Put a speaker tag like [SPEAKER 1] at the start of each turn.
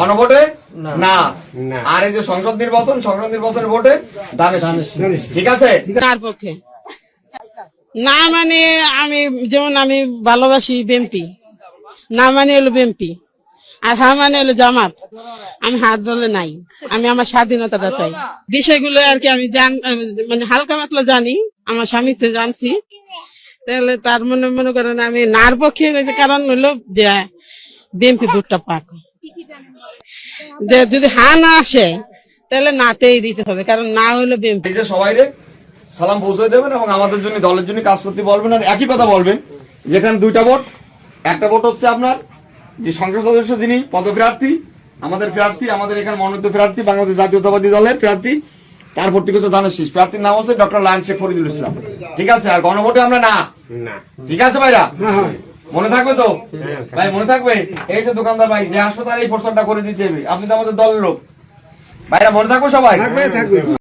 [SPEAKER 1] গণভোটে না, আর এই যে সংসদ নির্বাচনের ভোটে ধানের শীষ। ঠিক আছে,
[SPEAKER 2] তার পক্ষে না মানে আমি যেমন আমি ভালোবাসি বিএনপি, না মানে হলো বিএনপি, আর হ্যাঁ মানে হলো জামাত। আমি হাত দলে নাই, আমি আমার স্বাধীনতাটা চাই। বিষয়গুলো আর কি আমি মানে হালকা মাতলা জানি, আমার স্বামীতে জানছি। তাহলে তার মনে করেন আমি নার পক্ষে কারণ হলো যে বিএনপি ভোটটা পাক, যে যদি হ্যাঁ না আসে তাহলে নাতেই দিতে হবে, কারণ না হলো বিএনপি।
[SPEAKER 1] এই যে সবাই সালাম পৌঁছে দেবেন এবং আমাদের জন্য দলের জন্য কাজ করতে বলবেন। আর একই কথা বলবেন, যেখানে দুইটা ভোট, একটা ভোট হচ্ছে আপনার যে সংসদ সদস্য যিনি পদপ্রার্থী, আমাদের প্রার্থী, আমাদের এখানে মনোনীত প্রার্থী, বাংলাদেশ জাতীয়তাবাদী দলের প্রার্থী, তার ভর্তি করছে ধানের শীষ। প্রার্থীর নাম হচ্ছে ডক্টর লায়ন শেখ ফরিদুল ইসলাম। ঠিক আছে, আর গণভোটে আমরা না। ঠিক আছে ভাইরা, মনে থাকবে তো ভাই? মনে থাকবে। এই যে দোকানদার ভাই, যে হাসপাতালে এই প্রচারটা করে দিতে হবে, আপনি তো আমাদের দলের লোক ভাইরা, মনে থাকবে সবাই।